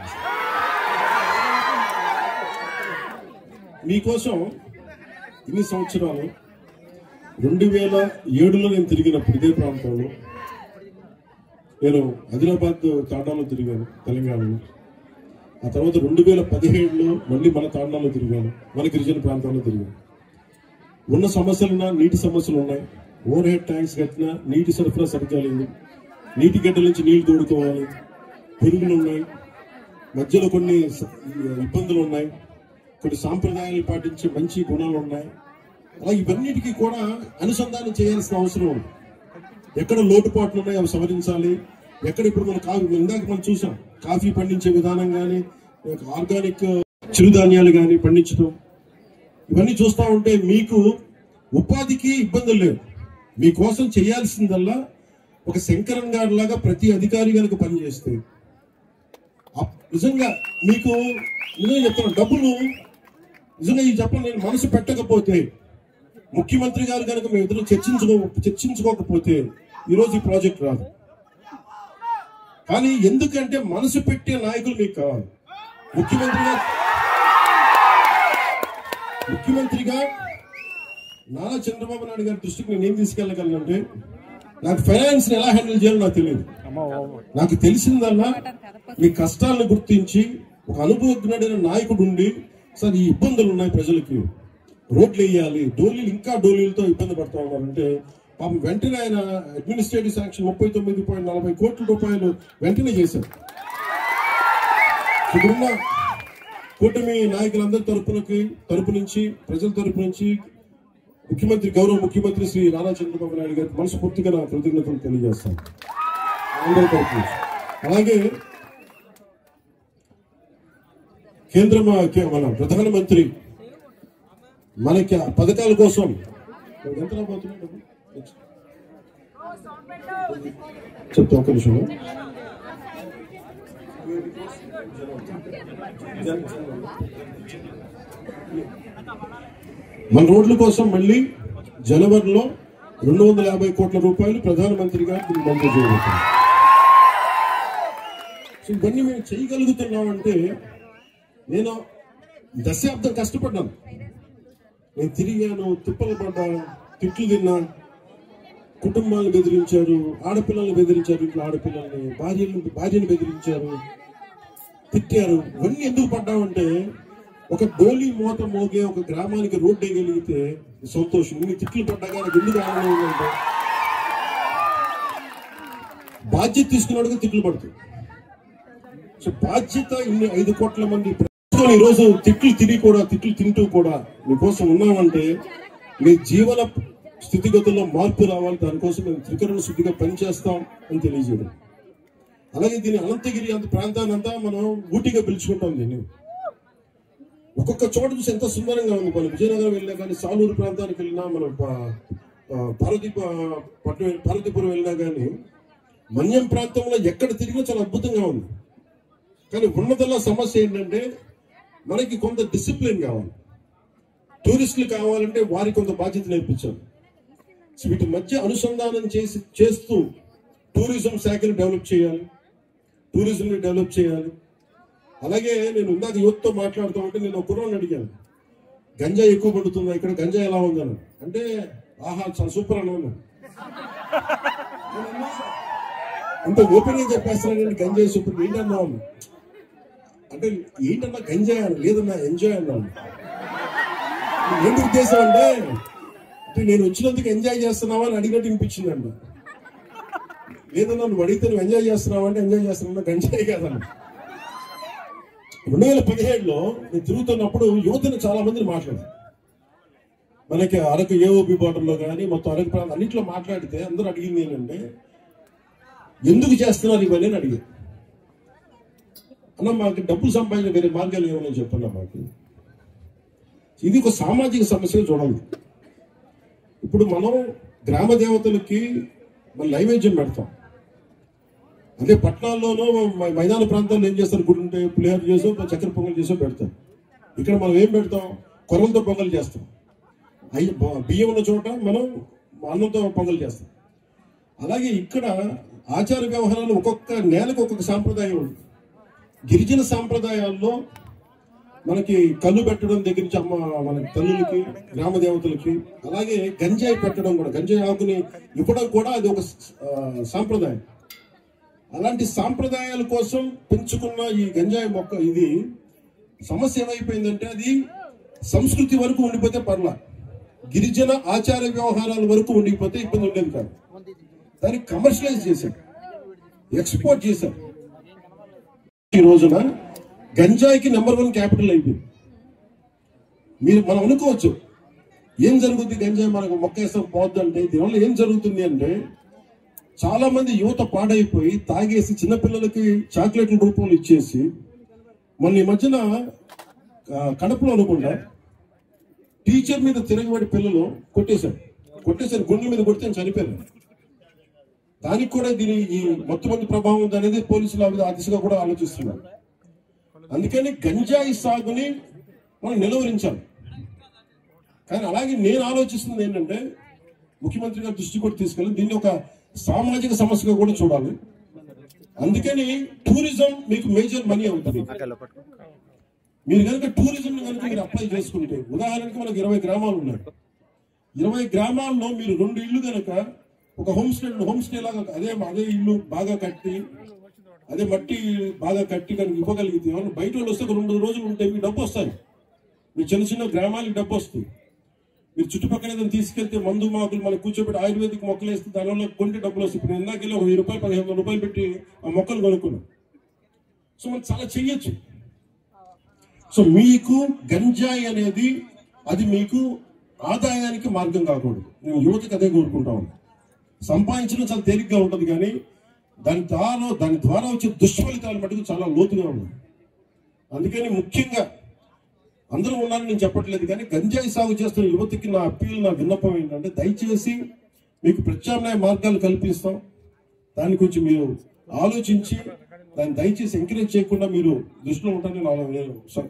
మీకోసం ఇన్ని సంవత్సరాలు 2007లో నేను తిరిగినప్పుడు ఇదే ప్రాంతంలో నేను ఆదిలాబాద్ తాండాలో తిరిగాను తెలంగాణలో. ఆ తర్వాత 2017లో మళ్ళీ మన తాండాలో తిరిగాను, మన గిరిజన ప్రాంతాల్లో తిరిగాను. ఉన్న సమస్యలున్నా నీటి సమస్యలు ఉన్నాయి, ఓవర్ హెడ్ ట్యాంక్స్ కట్టినా నీటి సరఫరా సరిగ్గా లేదు, నీటి గడ్డల నుంచి నీళ్లు తోడుకోవాలి, పురుగులు ఉన్నాయి, మధ్యలో కొన్ని ఇబ్బందులు ఉన్నాయి, కొన్ని సాంప్రదాయాలు పాటించే మంచి గుణాలు ఉన్నాయి. అలా ఇవన్నిటికీ కూడా అనుసంధానం చేయాల్సిన అవసరం ఉంది. ఎక్కడ లోటుపాట్లు ఉన్నాయి అవి సవరించాలి. ఎక్కడ ఇప్పుడు ఇందాక మనం చూసాం కాఫీ పండించే విధానం కానీ, ఆర్గానిక్ చిరుధాన్యాలు కానీ పండించడం, ఇవన్నీ చూస్తూ ఉంటే మీకు ఉపాధికి ఇబ్బందులు లేవు. మీకోసం చేయాల్సిందల్లా ఒక శంకరన్ గారి లాగా ప్రతి అధికారి కనుక పనిచేస్తే నిజంగా మీకు నిజంగా చెప్తాను, డబ్బులు నిజంగా ఈ చెప్పండి, నేను మనసు పెట్టకపోతే ముఖ్యమంత్రి గారు కనుక మేము ఇద్దరు చర్చించుకోకపోతే ఈరోజు ఈ ప్రాజెక్ట్ రాదు. కానీ ఎందుకంటే మనసు పెట్టే నాయకులు మీకు కావాలి. ముఖ్యమంత్రిగా నారా చంద్రబాబు నాయుడు గారి దృష్టికి నేను ఏం తీసుకెళ్ళగలనంటే, నాకు ఫైనాన్స్ ఎలా హ్యాండిల్ చేయాలో నాకు తెలియదు. నాకు తెలిసిందల్లా మీ కష్టాలను గుర్తించి ఒక అనుభవజ్ఞుడైన నాయకుడు ఉండి, సార్ ఈ ఇబ్బందులు ఉన్నాయి ప్రజలకి, రోడ్లు వేయాలి, డోలీలు ఇంకా డోలీలతో ఇబ్బంది పడతా ఉన్నారంటే పాపం వెంటనే ఆయన అడ్మినిస్ట్రేటివ్ శాంక్షన్ 39.40 కోట్ల రూపాయలు వెంటనే చేశారు. ఇప్పుడున్న కూటమి నాయకులందరి తరపు నుంచి ప్రజల తరపు నుంచి గౌరవ ముఖ్యమంత్రి శ్రీ నారా చంద్రబాబు నాయుడు గారికి మనస్ఫూర్తిగా నా కృతజ్ఞతలు తెలియజేస్తాను అందరి తరపు నుంచి. అలాగే మన ప్రధానమంత్రి మనకి పథకాల కోసం ఎంత రాబోతున్నాడు చెప్తా ఒక నిమిషం. మన రోడ్ల కోసం మళ్ళీ జనవరిలో 250 కోట్ల రూపాయలు ప్రధానమంత్రి గారు మంజూరు చేయబోతున్నారు. ఇవన్నీ మేము చేయగలుగుతున్నామంటే నేను దశాబ్దం కష్టపడ్డాను. నేను తిరిగాను, తిప్పలు పడ్డా, తిట్లు తిన్నా, కుటుంబాలను బెదిరించారు, ఆడపిల్లల్ని బెదిరించారు, ఇంట్లో ఆడపిల్లల్ని భార్యను బెదిరించారు, తిట్టారు. ఇవన్నీ ఎందుకు పడ్డామంటే ఒక డోలీ మూత మోగే ఒక గ్రామానికి రోడ్డు వేయగలిగితే సంతోషం. ఇన్ని తిట్లు పడ్డాగా నాకు ఎందుకు ఆనందం అంటే బాధ్యత తీసుకున్నాడుగా తిట్లు పడుతుంది. సో బాధ్యత ఇన్ని 5 కోట్ల మంది ఈ రోజు తిట్లు తింటూ కూడా మీకోసం ఉన్నామంటే మీ జీవన స్థితిగతుల్లో మార్పు రావాలి. దానికోసం మేము త్రికరణ శుద్ధిగా పనిచేస్తాం అని తెలియజేయడం. అలాగే దీని అనంతగిరి అంత ప్రాంతాన్ని అంతా మనం ఊటీగా పిలుచుకుంటాం. దీన్ని ఒక్కొక్క చోట చూసి ఎంత సుందరంగా ఉంది. మనం విజయనగరం వెళ్ళినా కానీ, సాలూరు ప్రాంతానికి వెళ్ళినా, మనం పార్వతీపురం వెళ్ళినా కానీ, మన్యం ప్రాంతంలో ఎక్కడ తిరిగినా చాలా అద్భుతంగా ఉంది. కానీ ఉన్నదల్లా సమస్య ఏంటంటే మనకి కొంత డిసిప్లిన్ కావాలి. టూరిస్టులు కావాలంటే వారికి కొంత బాధ్యత నేర్పించాలి. వీటి మధ్య అనుసంధానం చేస్తూ టూరిజం శాఖను డెవలప్ చేయాలి, టూరిజంని డెవలప్ చేయాలి. అలాగే నేను ఇందాక యువతతో మాట్లాడుతూ ఉంటే నేను ఒక కుర్రాన్ని అడిగాను, గంజాయి ఎక్కువ పడుతుందా ఇక్కడ, గంజాయి ఎలా ఉందని అంటే, ఆహా చాలా సూపర్ అని అన్నాను. అంత ఓపెన్ గా చెప్పేస్తున్నానండి, గంజాయి సూపర్ ఏంటన్నా అంటే, ఏంటన్నా గంజాయి అని, లేదన్నా ఎంజాయ్ అన్నాను. ఏంటి ఉద్దేశం అంటే నేను వచ్చినందుకు ఎంజాయ్ చేస్తున్నావా అని అడిగినట్టు వినిపించిందండి. లేదన్నా నువ్వు అడిగితే నువ్వు ఎంజాయ్ చేస్తున్నావా అంటే ఎంజాయ్ చేస్తున్నా, గంజాయి కాదన్నా. 2017లో నేను తిరుగుతున్నప్పుడు యువతను చాలా మందిని మాట్లాడాను. మనకి అరకు ఏఓబి బార్డర్లో కానీ మొత్తం అరకు ప్రాంతం అన్నింటిలో మాట్లాడితే అందరూ అడిగింది ఏంటంటే ఎందుకు చేస్తున్నారు ఇవన్నీ అని అడిగారు. అన్న మాకు డబ్బులు సంపాదించిన వేరే మార్గాలు ఏమని చెప్పన్నా మాకు. ఇది ఒక సామాజిక సమస్యగా చూడాలి. ఇప్పుడు మనం గ్రామ దేవతలకి మన నైవేద్యం పెడతాం. అదే పట్టణాల్లోనూ మైదాన ప్రాంతాల్లో ఏం చేస్తారు, గుడి ఉంటే పులిహోర చేసో చక్కెర పొంగల్ చేసో పెడతాం. ఇక్కడ మనం ఏం పెడతాం, కొర్రలతో పొంగల్ చేస్తాం. బియ్యం ఉన్న చోట మనం అన్నంతో పొంగల్ చేస్తాం. అలాగే ఇక్కడ ఆచార వ్యవహారాలు ఒక్కొక్క నేలకు ఒక్కొక్క సాంప్రదాయం ఉంది. గిరిజన సాంప్రదాయాల్లో మనకి కళ్ళు పెట్టడం దగ్గర నుంచి మన తల్లులకి గ్రామ దేవతలకి, అలాగే గంజాయి పెట్టడం కూడా, గంజాయి ఆకుని ఇవ్వడం కూడా అది ఒక సాంప్రదాయం. అలాంటి సాంప్రదాయాల కోసం పెంచుకున్న ఈ గంజాయి మొక్క, ఇది సమస్య ఏమైపోయిందంటే అది సంస్కృతి వరకు ఉండిపోతే పర్లా, గిరిజన ఆచార వ్యవహారాల వరకు ఉండిపోతే ఇబ్బంది ఉండేది కాదు. దాన్ని కమర్షియలైజ్ చేశారు, ఎక్స్పోర్ట్ చేశారు. ఈ రోజున గంజాయికి #1 క్యాపిటల్ అయిపోయింది. మనం అనుకోవచ్చు ఏం జరుగుతుంది, గంజాయి మనకు మొక్క వేస్తాం పోద్దు అంటే. దీనివల్ల ఏం జరుగుతుంది అంటే చాలా మంది యువత పాడైపోయి తాగేసి చిన్నపిల్లలకి చాక్లెట్ల రూపంలో ఇచ్చేసి, మొన్న ఈ మధ్యన కడపలో అనుకుంటా టీచర్ మీద తిరగబడి పిల్లలు కొట్టేశారు, గుండెల మీద కొడితే చనిపోయారు. దానికి కూడా దీని ఈ మొత్తం ప్రభావం అనేది పోలీసులు ఆ దిశగా కూడా ఆలోచిస్తున్నారు. అందుకని గంజాయి సాగుని మనం నిలువరించాలి. కానీ అలాగే నేను ఆలోచిస్తుంది ఏంటంటే ముఖ్యమంత్రి గారి దృష్టి కూడా తీసుకెళ్ళి దీన్ని ఒక సామాజిక సమస్యగా కూడా చూడాలి. అందుకని టూరిజం మీకు మేజర్ మనీ అవుతుంది. మీరు కనుక టూరిజం కనుక మీరు అప్లై చేసుకుంటే, ఉదాహరణకి మనకు 20 గ్రామాలు ఉన్నాయి. 20 గ్రామాల్లో మీరు 2 ఇళ్ళు కనుక ఒక హోమ్ స్టే లాగా అదే ఇల్లు బాగా కట్టి, అదే మట్టి బాగా కట్టి కనుక ఇవ్వగలిగితే, బయట వాళ్ళు వస్తే 2 రోజులు ఉంటే మీకు డబ్బు వస్తాయి. మీ చిన్న చిన్న గ్రామాలకు డబ్బు వస్తుంది. మీరు చుట్టుపక్కల ఏదైనా తీసుకెళ్తే మందు మాకులు మనకు కూర్చోబెట్టి ఆయుర్వేదిక్ మొక్కలు వేస్తే దానివల్ల కొంటే డబ్బులు వస్తాయి. ఇప్పుడు ఇందాకెళ్ళి ఒక 1000 రూపాయలు 1500 రూపాయలు పెట్టి ఆ మొక్కలు కొనుక్కున్నాం. సో మనం చాలా చెయ్యొచ్చు. సో మీకు గంజాయి అనేది అది మీకు ఆదాయానికి మార్గం కాకూడదు. నేను యువతకి అదే కోరుకుంటాను. సంపాదించడం చాలా తేలిగ్గా ఉంటుంది, కానీ దాని ద్వారా వచ్చే దుష్ఫలితాలు మటుకు చాలా లోతుగా ఉన్నాయి. అందుకని ముఖ్యంగా అందరూ ఉన్నారని నేను చెప్పట్లేదు, కానీ గంజాయి సాగు చేస్తున్న యువతకి నా అప్పీల్, నా విన్నపం ఏంటంటే దయచేసి మీకు ప్రత్యామ్నాయ మార్గాలు కల్పిస్తాం. దాని గురించి మీరు ఆలోచించి దాన్ని దయచేసి ఎంకరేజ్ చేయకుండా మీరు దృష్టిలో ఉంటారని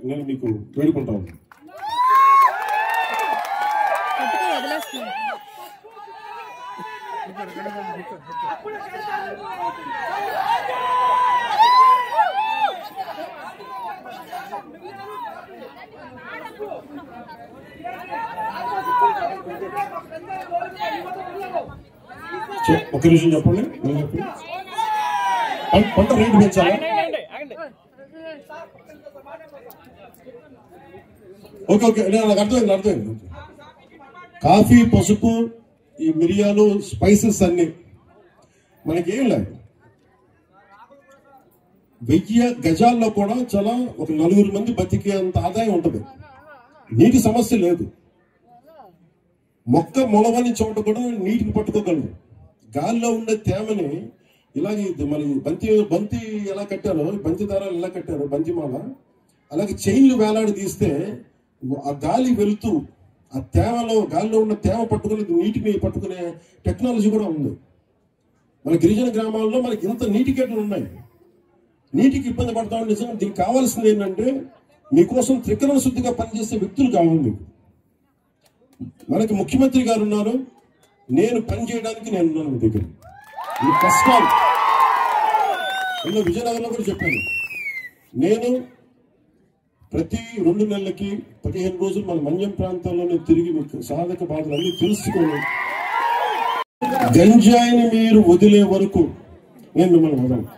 నేను మీకు వేడుకుంటాను. ఒక నిమిషం చెప్పండి. పంట రేటు పెంచాలా? ఓకే నాకు అర్థమైంది. కాఫీ, పసుపు, ఈ మిరియాలు, స్పైసెస్ అన్ని మనకేం లేదు. 1000 గజాల్లో కూడా చాలా ఒక 4 మంది బతికే అంత ఆదాయం ఉంటుంది. నీటి సమస్య లేదు. మొక్క మొలవని చోట కూడా నీటిని పట్టుకోగలరు. గాలిలో ఉండే తేమని ఇలాగే మన బంతి ఎలా కట్టారో, బంతి దారాలు ఎలా కట్టారో, బంతిమాల అలాగే చైన్లు వేలాడి తీస్తే ఆ గాలి వెళుతూ ఆ తేమలో, గాలిలో ఉన్న తేమ పట్టుకుని నీటిని పట్టుకునే టెక్నాలజీ కూడా ఉంది. మన గిరిజన గ్రామాల్లో మనకి ఇంత నీటి కేటలు ఉన్నాయి. నీటికి ఇబ్బంది పడతామని నిజంగా దీనికి కావాల్సింది ఏంటంటే మీకోసం త్రికరణ శుద్ధిగా పనిచేసే వ్యక్తులు కావాలి మీకు. మనకి ముఖ్యమంత్రి గారు ఉన్నారు, నేను పని చేయడానికి నేను ఉన్నాను మీ దగ్గర. ఈ కష్టాలు నేను విజయనగరంలో కూడా చెప్పాను. నేను ప్రతి 2 నెలలకి 15 రోజులు మన మన్యం ప్రాంతాల్లోనే తిరిగి మీకు సాధక బాధలు అన్ని తెలుసుకొని గంజాయిని మీరు వదిలే వరకు నేను మిమ్మల్ని వదలను.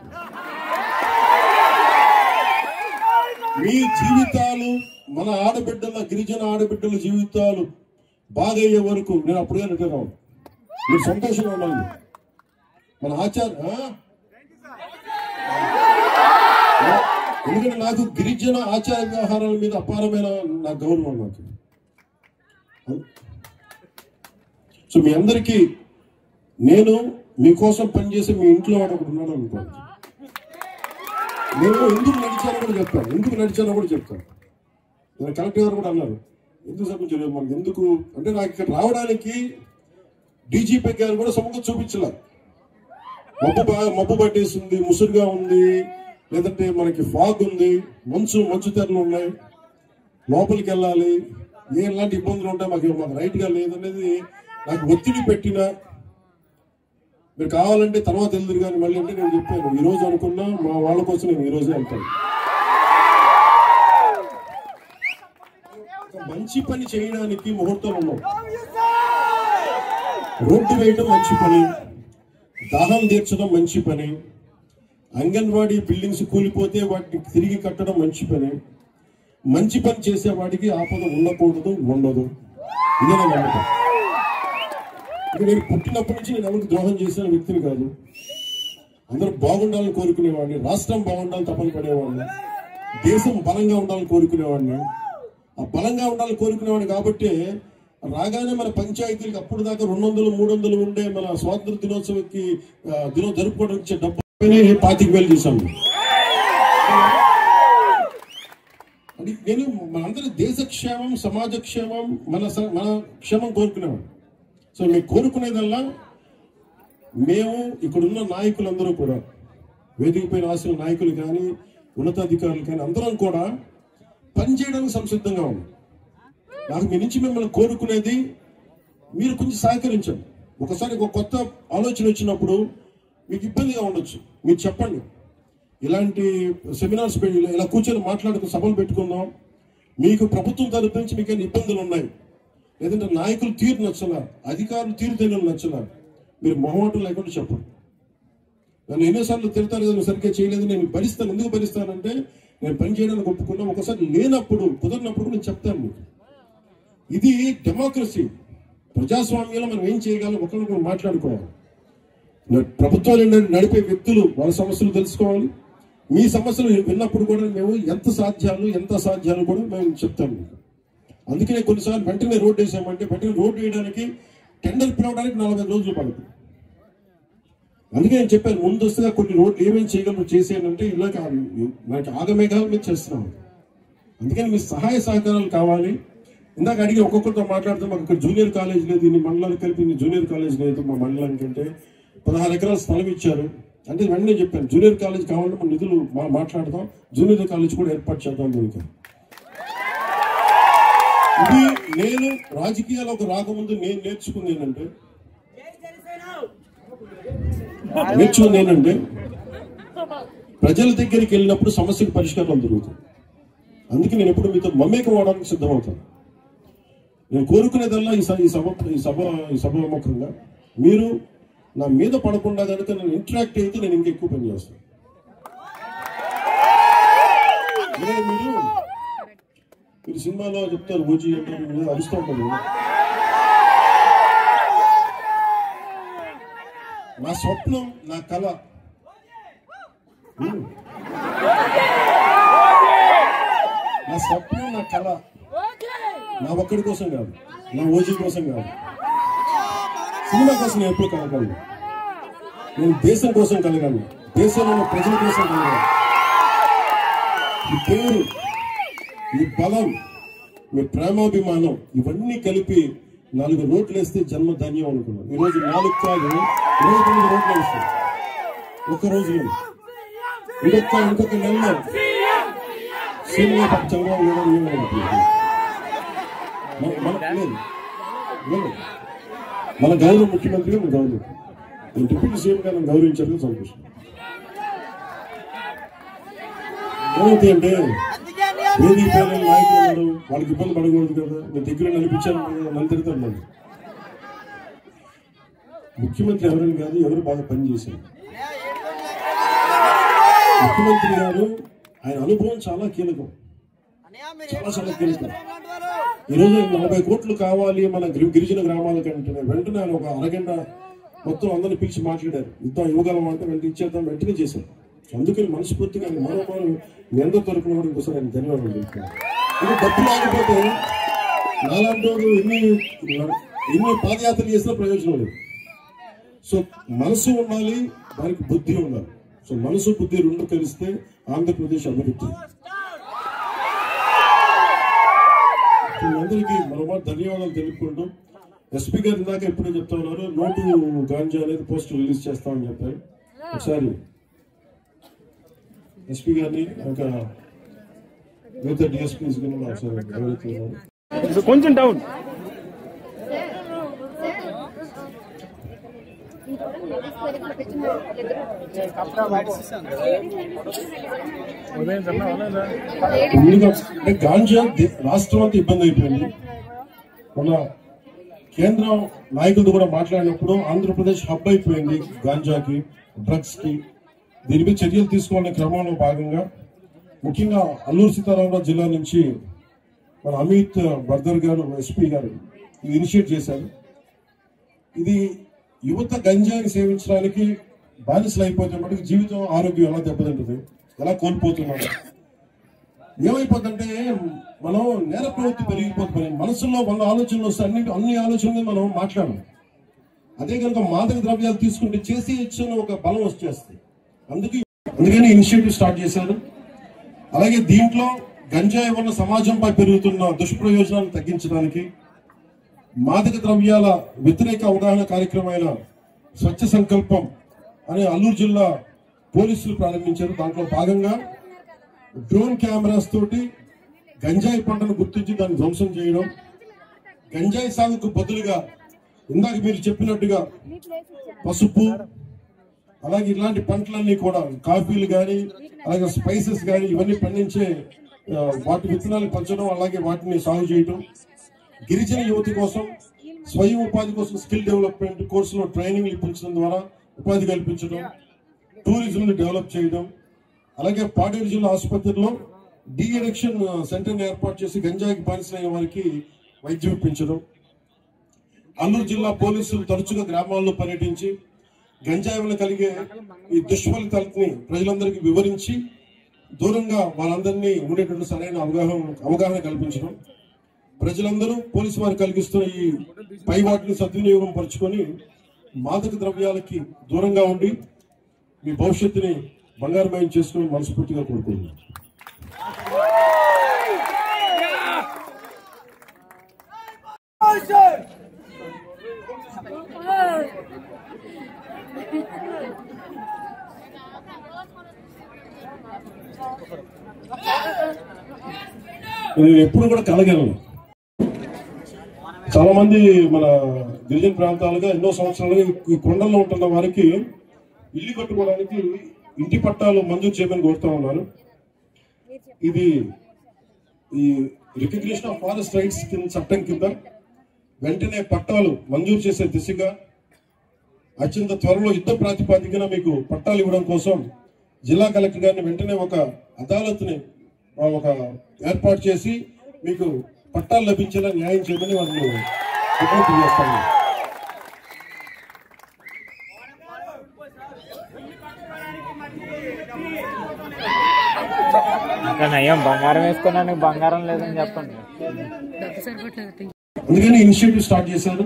మీ జీవితాలు, మన ఆడబిడ్డల, గిరిజన ఆడబిడ్డల జీవితాలు బాగయ్యే వరకు నేను అప్పుడే రిటైర్ అవ్వను. మీరు సంతోషంగా ఉండాలి. మన ఎందుకంటే నాకు గిరిజన ఆచార వ్యవహారాల మీద అపారమైన నా గౌరవం నాకు. సో మీ అందరికీ నేను మీకోసం పనిచేసి మీ ఇంట్లో వాడు ఒకటి ఉన్నాడు అనుకోండి, నేను ఎందుకు నడిచానో కూడా చెప్తాను. నేను కలెక్టర్ గారు కూడా అన్నారు, ఎందుకు సభ్యులు మనకి ఎందుకు అంటే, నాకు ఇక్కడ రావడానికి డీజీపీ గారు కూడా సముఖం చూపించలే. మబ్బు పట్టేసింది, ముసురుగా ఉంది, లేదంటే మనకి ఫాగ్ ఉంది, మంచు తెరలు ఉన్నాయి, లోపలికి వెళ్ళాలి, ఎలాంటి ఇబ్బందులు ఉంటాయి, మాకు రైట్ గా లేదనేది నాకు ఒత్తిడి పెట్టిన. మీరు కావాలంటే తర్వాత వెళ్తారు కానీ మళ్ళీ అంటే నేను చెప్పాను, ఈ రోజు అనుకున్నా మా వాళ్ళ కోసం నేను ఈ రోజే వెళ్తాను. మంచి పని చేయడానికి ముహూర్తం ఉన్నాం. రోడ్డు వేయడం మంచి పని, దాహం తీర్చడం మంచి పని, అంగన్వాడీ బిల్డింగ్స్ కూలిపోతే వాటిని తిరిగి కట్టడం మంచి పని. మంచి పని చేసేవాడికి ఆపద ఉండదు. ఇదే నా నమ్మకం. నేను పుట్టినప్పటి నుంచి నేను ఎవరికి ద్రోహం చేసిన వ్యక్తిని కాదు. అందరూ బాగుండాలని కోరుకునేవాడిని, రాష్ట్రం బాగుండాలని తపన పడేవాడిని, దేశం బలంగా ఉండాలని కోరుకునేవాడిని. ఆ బలంగా ఉండాలని కోరుకునేవాడిని కాబట్టి రాగానే మన పంచాయతీలకు అప్పుడు దాకా 200-300 ఉండే మన స్వాతంత్ర దినోత్సవానికి జరుపుకోవడానికి ఇచ్చే డబ్బు 25,000 చేశాను. నేను మనందరి దేశ క్షేమం, సమాజ క్షేమం, మన క్షేమం కోరుకునేవాడు. సో మేము కోరుకునేదల్లా, మేము ఇక్కడున్న నాయకులందరూ కూడా, వేదిక పైన ఆశల నాయకులు కానీ, ఉన్నతాధికారులు కానీ, అందరం కూడా పనిచేయడానికి సంసిద్ధంగా ఉన్నాం. నాకు మీ నుంచి మిమ్మల్ని కోరుకునేది, మీరు కొంచెం సహకరించండి. ఒకసారి ఒక కొత్త ఆలోచన వచ్చినప్పుడు మీకు ఇబ్బందిగా ఉండొచ్చు, మీరు చెప్పండి. ఇలాంటి సెమినార్స్ ఇలా కూర్చొని మాట్లాడుతూ సభలు పెట్టుకుందాం, మీకు ప్రభుత్వం తరపు నుంచి మీకు ఇబ్బందులు ఉన్నాయి, లేదంటే నాయకులు తీరు నచ్చలా, అధికారులు తీరుతెన్నులు నచ్చలా, మీరు మొహమాటం లేకుండా చెప్పండి. నన్ను ఎన్నోసార్లు తిడతారు కదా, సరిగ్గా చేయలేదు, నేను భరిస్తాను. ఎందుకు భరిస్తానంటే నేను పని చేయడానికి ఒప్పుకున్నా. ఒకసారి లేనప్పుడు, కుదరినప్పుడు నేను చెప్తాను మీకు. ఇది డెమోక్రసీ, ప్రజాస్వామ్యంలో మనం ఏం చేయగలం, ఒకరినొకరు మాట్లాడుకోవాలి. ప్రభుత్వాలు నడిపే వ్యక్తులు వాళ్ళ సమస్యలు తెలుసుకోవాలి. మీ సమస్యలు విన్నప్పుడు కూడా మేము ఎంత అసాధ్యాలు కూడా మేము చెప్తాము మీకు. అందుకనే కొన్నిసార్లు వెంటనే రోడ్డు వేసామంటే, వెంటనే రోడ్డు వేయడానికి టెండర్ పిలవడానికి 40 రోజులు పడుతుంది. అందుకే నేను చెప్పాను, ముందస్తుగా కొన్ని రోడ్లు ఏమేమి చేయగలరు చేసేయాలంటే ఇలా మనకి ఆగమేఘాలు మీద చేస్తున్నాం. అందుకని మీ సహాయ సహకారాలు కావాలి. ఇందాక అడిగి ఒక్కొక్కరితో మాట్లాడుతూ, మాకు ఇక్కడ జూనియర్ కాలేజ్ లేదు, ఇన్ని మండలానికి కలిపి జూనియర్ కాలేజ్ లేదు మా మండలానికి అంటే, 16 ఎకరాల స్థలం ఇచ్చారు అంటే వెంటనే చెప్పాను, జూనియర్ కాలేజ్ కావాలంటే మన నిధులు మాట్లాడదాం, జూనియర్ కాలేజ్ కూడా ఏర్పాటు చేద్దాం. దీనికి ఇది నేను రాజకీయాలకు రాకముందు నేను నేర్చుకుంది ఏంటంటే, ప్రజల దగ్గరికి వెళ్ళినప్పుడు సమస్యకు పరిష్కారం దొరుకుతుంది. అందుకే నేను ఎప్పుడు మీతో మమేకం అవడానికి సిద్ధమవుతాను. నేను కోరుకునేదల్లా ఈ సభాముఖంగా మీరు నా మీద పడకుండా కనుక నేను ఇంటరాక్ట్ అయితే నేను ఇంకా ఎక్కువ పని చేస్తాను. మీరు సినిమాలో చెప్తారు, ఓజీ అంటే మీరు అరుస్తూ ఉంటారు. నా స్వప్నం, నా కళ, నా ఒక్కడి కోసం కాదు, నా ఓజీ కోసం కాదు, సినిమా కోసం నేను ఎప్పుడు కలగాలి. నేను దేశం కోసం కలగాలి, దేశంలో ఉన్న ప్రజల కోసం కలగాలి. ఈ పేరు, ఈ బలం, మీ ప్రేమాభిమానం ఇవన్నీ కలిపి 4 రోడ్లు వేస్తే జన్మ ధన్యం అనుకున్నాను. ఈరోజు 4 కాదు, 29 రోడ్లు వేస్తాను ఒక్క రోజులో. ఇంకొక నెలలో సినిమా చంద్రబాబు మన గౌరవ ముఖ్యమంత్రిగా మన గౌరవం, నేను డిప్యూటీ సీఎం గా నన్ను గౌరవించాలని సంతోషం. ఏమవుతాయి అంటే, వేదిక పేర్ల నాయకులు ఉన్నారు, వాళ్ళకి ఇబ్బంది పడకూడదు కదా, నేను దగ్గర నడిపించాను నన్ను తిరుగుతాను. ముఖ్యమంత్రి ఎవరైనా కాదు, ఎవరు బాగా పనిచేశారు. ముఖ్యమంత్రి గారు ఆయన అనుభవం చాలా కీలకం, చాలా కీలకం. ఈరోజు 40 కోట్లు కావాలి మన గిరిజన గ్రామాలకంటే వెంటనే ఆయన ఒక అరగంట మొత్తం అందరిని పిలిచి మాట్లాడారు. ఇవ్వగలం అంటే వెంటనే ఇచ్చేద్దాం, వెంటనే చేశారు. అందుకని మనస్ఫూర్తిగా మరోమారు మీ అందరూ తరపున కూడా ఇంకోసారి నేను ధన్యవాదాలు చెప్తున్నాను. ఇంకా డబ్బు లేకపోతే నాలాంటి వాడు ఎన్ని పాదయాత్రలు చేసినా ప్రయోజనం లేదు. సో మనసు ఉండాలి, దానికి బుద్ధి ఉండాలి. సో మనసు బుద్ధి రెండు కలిస్తే ఆంధ్రప్రదేశ్ అభివృద్ధి. మీ అందరికీ మరోమారు ధన్యవాదాలు తెలుపుకుంటూ, ఎస్పీ గారు ఇందాక ఎప్పుడే చెప్తా ఉన్నారు, నోటు గాంజా అనేది పోస్టర్ రిలీజ్ చేస్తామని చెప్పారు. ఒకసారి ఎస్పీ గారిని ఇంకా మిగతా డిఎస్పీస్ కొంచెం డౌన్ అంటే గాంజా రాష్ట్రం అంతా ఇబ్బంది అయిపోయింది. మన కేంద్రం నాయకులతో కూడా మాట్లాడినప్పుడు ఆంధ్రప్రదేశ్ హబ్ అయిపోయింది గాంజాకి, డ్రగ్స్ కి. దీని మీద చర్యలు తీసుకోవాలనే క్రమంలో భాగంగా ముఖ్యంగా అల్లూరు సీతారామరాజు జిల్లా నుంచి మన అమిత్ బర్దర్ గారు, ఎస్పీ గారు ఇది ఇనిషియేట్ చేశారు. ఇది యువత గంజాయిని సేవించడానికి బానిసలు అయిపోతే మటుకు జీవితం ఆరోగ్యం ఎలా దెబ్బతింటుంది, ఎలా కోల్పోతున్నాడు, ఏమైపోతుందంటే మనం నేర ప్రవృత్తి పెరిగిపోతుంది. మనసులో మన ఆలోచనలు వస్తే అన్ని ఆలోచనలు మనం మాట్లాడము. అదే కనుక మాదక ద్రవ్యాలు తీసుకుంటే చేసి ఇచ్చిన ఒక బలం వచ్చేస్తుంది. అందుకని ఇనిషియేటివ్ స్టార్ట్ చేశారు. అలాగే దీంట్లో గంజాయి వల్ల సమాజంపై పెరుగుతున్న దుష్ప్రయోజనాలను తగ్గించడానికి మాదక ద్రవ్యాల వ్యతిరేక అవగాహన కార్యక్రమమైన స్వచ్ఛ సంకల్పం అనే అల్లూరు జిల్లా పోలీసులు ప్రారంభించారు. దాంట్లో భాగంగా డ్రోన్ కెమెరాస్ తోటి గంజాయి పంటను గుర్తించి దాన్ని ధ్వంసం చేయడం, గంజాయి సాగుకు బదులుగా ఇందాక మీరు చెప్పినట్టుగా పసుపు అలాగే ఇలాంటి పంటలన్నీ కూడా కాఫీలు కానీ అలాగే స్పైసెస్ కానీ ఇవన్నీ పండించే వాటి విత్తనాలు పంచడం, అలాగే వాటిని సాగు చేయడం, గిరిజన యువతి కోసం స్వయం ఉపాధి కోసం స్కిల్ డెవలప్మెంట్ కోర్సులో ట్రైనింగ్ ఇప్పించడం ద్వారా ఉపాధి కల్పించడం, టూరిజం ని డెవలప్ చేయడం, అలాగే పాడేరు జిల్లా ఆసుపత్రిలో డి అడిక్షన్ సెంటర్ ఏర్పాటు చేసి గంజాయికి బానిసైన వారికి వైద్యం ఇప్పించడం, అల్లూరు జిల్లా పోలీసులు తరచుగా గ్రామాల్లో పర్యటించి గంజాయి వల్ల కలిగే ఈ దుష్ఫలితాలని ప్రజలందరికీ వివరించి దూరంగా వాళ్ళందరినీ ఉండేటువంటి సరైన అవగాహన కల్పించడం, ప్రజలందరూ పోలీసు వారు కలిగిస్తున్న ఈ పై వాటిని సద్వినియోగం పరుచుకొని మాదక ద్రవ్యాలకి దూరంగా ఉండి మీ భవిష్యత్తుని బంగారుమయం చేసుకుని మనస్ఫూర్తిగా కోరుకుంటున్నాను. నేను ఎప్పుడు కూడా కలగలను. చాలా మంది మన గిరిజన ప్రాంతాలుగా ఎన్నో సంవత్సరాలుగా ఈ కొండల్లో ఉంటున్న వారికి ఇల్లు కట్టుకోవడానికి ఇంటి పట్టాలు మంజూరు చేయమని కోరుతా ఉన్నాను. ఇది ఈ రికగ్నిషన్ ఆఫ్ ఫారెస్ట్ రైట్స్ కింద చట్టం కింద వెంటనే పట్టాలు మంజూరు చేసే దిశగా అత్యంత త్వరలో యుద్ధ ప్రాతిపదికన మీకు పట్టాలు ఇవ్వడం కోసం జిల్లా కలెక్టర్ గారిని వెంటనే ఒక అదాలత్ని ఒక ఏర్పాటు చేసి మీకు పట్టాలు లభించేలా న్యాయం చేయమని వాళ్ళని విజ్ఞప్తి చేస్తాను. నయం బంగారం వేసుకున్నాను, బంగారం లేదని చెప్పండి. అందుకని ఇనిషియేటివ్ స్టార్ట్ చేశారు.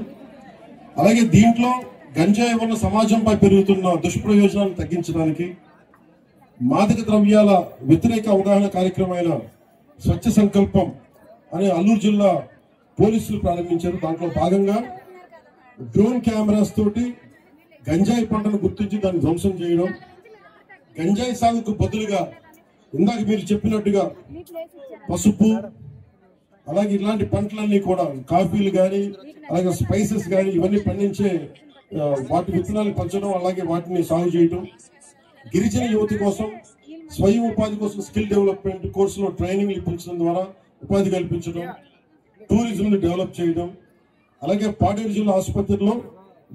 అలాగే దీంట్లో గంజాయి వల్ల సమాజంపై పెరుగుతున్న దుష్ప్రయోజనాలను తగ్గించడానికి మాదక ద్రవ్యాల వ్యతిరేక అవగాహన కార్యక్రమమైన స్వచ్ఛ సంకల్పం అనే అల్లూరు జిల్లా పోలీసులు ప్రారంభించారు. దాంట్లో భాగంగా డ్రోన్ కెమెరాస్ తోటి గంజాయి పంటను గుర్తించి దాన్ని ధ్వంసం చేయడం, గంజాయి సాగుకు బదులుగా ఇందాక మీరు చెప్పినట్టుగా పసుపు అలాగే ఇలాంటి పంటలన్నీ కూడా కాఫీలు కానీ అలాగే స్పైసెస్ కానీ ఇవన్నీ పండించే వాటి విత్తనాలు పంచడం, అలాగే వాటిని సాగు చేయడం, గిరిజన యువతి కోసం స్వయం ఉపాధి కోసం స్కిల్ డెవలప్మెంట్ కోర్సులో ట్రైనింగ్ ఇప్పించడం ద్వారా ఉపాధి కల్పించడం, టూరిజం ని డెవలప్ చేయడం, అలాగే పాడేరు జిల్లా ఆసుపత్రిలో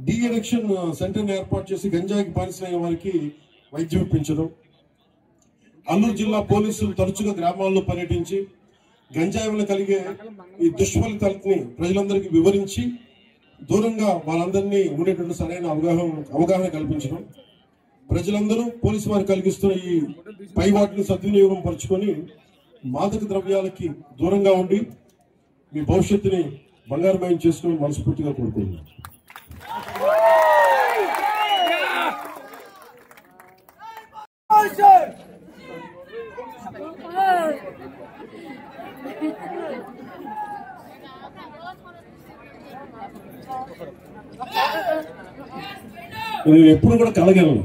డి అడిక్షన్ సెంటర్ ఏర్పాటు చేసి గంజాయికి బానిసైన వారికి వైద్యం ఇప్పించడం, అల్లూరు జిల్లా పోలీసులు తరచుగా గ్రామాల్లో పర్యటించి గంజాయి వల్ల కలిగే ఈ దుష్ఫలితాలని ప్రజలందరికీ వివరించి దూరంగా వాళ్ళందరినీ ఉండేటువంటి సరైన అవగాహన కల్పించడం, ప్రజలందరూ పోలీసు వారు కలిగిస్తున్న ఈ పై వాటిని సద్వినియోగం పరుచుకొని మాదక ద్రవ్యాలకి దూరంగా ఉండి మీ భవిష్యత్తుని బంగారమయం చేసుకుని మనస్ఫూర్తిగా కోరుకుంటున్నాను. నేను ఎప్పుడు కూడా కలగలను.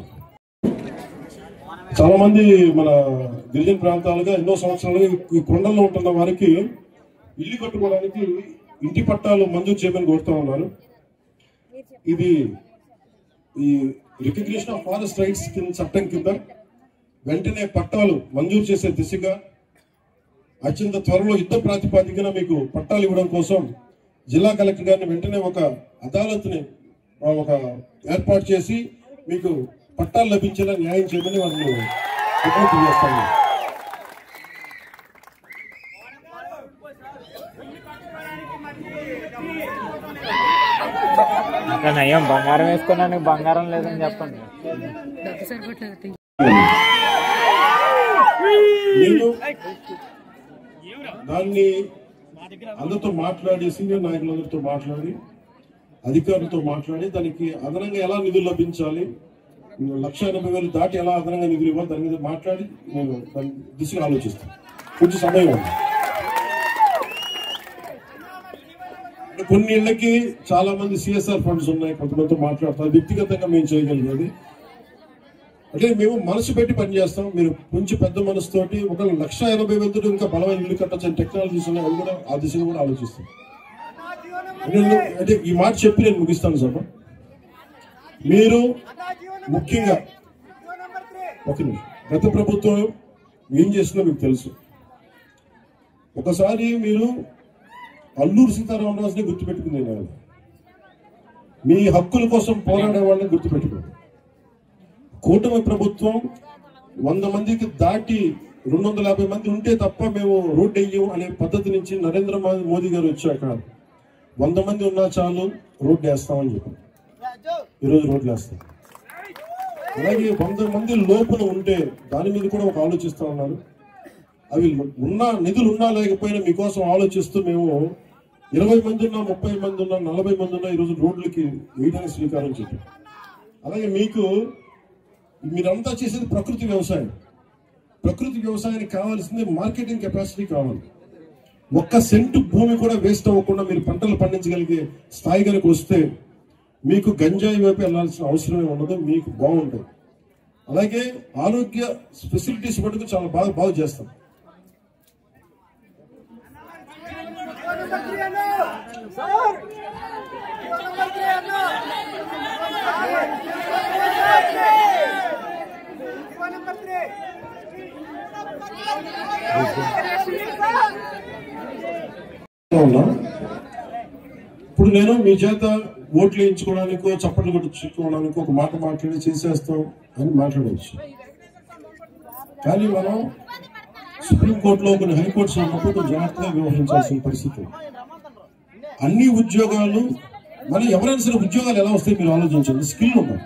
చాలా మంది మన గిరిజన ప్రాంతాలుగా ఎన్నో సంవత్సరాలుగా ఈ కొండల్లో ఉంటున్న వారికి ఇల్లు కట్టుకోవడానికి ఇంటి పట్టాలు మంజూరు చేయమని కోరుతా ఉన్నారు. ఇది ఈ రికగ్నిషన్ ఆఫ్ ఫారెస్ట్ రైట్స్ కింద చట్టం కింద వెంటనే పట్టాలు మంజూరు చేసే దిశగా అత్యంత త్వరలో యుద్ధ ప్రాతిపదికన మీకు పట్టాలు ఇవ్వడం కోసం జిల్లా కలెక్టర్ గారిని వెంటనే ఒక అదాలత్ని ఒక ఏర్పాటు చేసి మీకు పట్టాలు లభించేలా న్యాయం చేయమని వాళ్ళని విజ్ఞప్తి చేస్తాను. నయం బంగారం వేసుకున్నాను బంగారం లేదని చెప్పండి. నేను దాన్ని అందరితో మాట్లాడి సీనియర్ నాయకులందరితో మాట్లాడి అధికారులతో మాట్లాడి దానికి అదనంగా ఎలా నిధులు లభించాలి, 1,80,000 దాటి ఎలా అదనంగా నిధులు ఇవ్వాలి దాని మీద మాట్లాడి నేను దాని దిశగా ఆలోచిస్తాను. కొంచెం సమయం ఉంది. కొన్ని ఇళ్ళకి చాలా మంది సిఎస్ఆర్ ఫండ్స్ ఉన్నాయి, కొంతమందితో మాట్లాడతారు. వ్యక్తిగతంగా మేము చేయగలిగేది అంటే మేము మనసు పెట్టి పనిచేస్తాం. మీరు కొంచెం పెద్ద మనసుతోటి 1,80,000 ఇంకా బలమైన ఇల్లు కట్టొచ్చని టెక్నాలజీస్ ఉన్నాయి, అవి కూడా ఆ దిశగా కూడా ఆలోచిస్తాం. అంటే ఈ మాట చెప్పి నేను ముగిస్తాను సభ. మీరు ముఖ్యంగా గత ప్రభుత్వం ఏం చేసిందో మీకు తెలుసు. ఒకసారి మీరు అల్లూరు సీతారామరాజుని గుర్తుపెట్టుకునే వాళ్ళు, మీ హక్కుల కోసం పోరాడే వాళ్ళని గుర్తుపెట్టుకోండి. కూటమి ప్రభుత్వం 100 మందికి దాటి 250 మంది ఉంటే తప్ప మేము రోడ్డు వేయం అనే పద్ధతి నుంచి నరేంద్ర మోదీ గారు వచ్చాక 100 మంది ఉన్నా చాలు రోడ్డు వేస్తామని చెప్పారు. ఈరోజు రోడ్లు వేస్తాం. అలాగే 100 మంది లోపల ఉంటే దాని మీద కూడా ఒక ఆలోచిస్తా ఉన్నారు. అవి ఉన్నా నిధులు ఉన్నా లేకపోయినా మీకోసం ఆలోచిస్తూ మేము 20 మంది ఉన్నా, 30 మంది ఉన్నా, 40 మంది ఉన్నా ఈరోజు రోడ్లకి వేయడానికి శ్రీకారం చెప్పారు. అలాగే మీకు మీరంతా చేసేది ప్రకృతి వ్యవసాయం. ప్రకృతి వ్యవసాయానికి కావాల్సింది మార్కెటింగ్ కెపాసిటీ కావాలి. 1 సెంటు భూమి కూడా వేస్ట్ అవ్వకుండా మీరు పంటలు పండించగలిగే స్థాయి కనుక వస్తే మీకు గంజాయి వైపు వెళ్లాల్సిన అవసరమే ఉండదు, మీకు బాగుంటుంది. అలాగే ఆరోగ్య ఫెసిలిటీస్ మటుకు చాలా బాగా చేస్తాం. ఇప్పుడు నేను మీ చేత ఓట్లు వేయించుకోవడానికో చప్పట్లు కొట్టుకోవడానికో ఒక మాట మాట్లాడి చేసేస్తాం అని మాట్లాడవచ్చు. కానీ మనం సుప్రీంకోర్టులో కొన్ని హైకోర్టు ఉన్నప్పుడు కొంచెం జాగ్రత్తగా వ్యవహరించాల్సిన పరిస్థితి. అన్ని ఉద్యోగాలు మరి ఎవరైనా సరే ఉద్యోగాలు ఎలా వస్తాయి మీరు ఆలోచించండి. స్కిల్ ఉండాలి.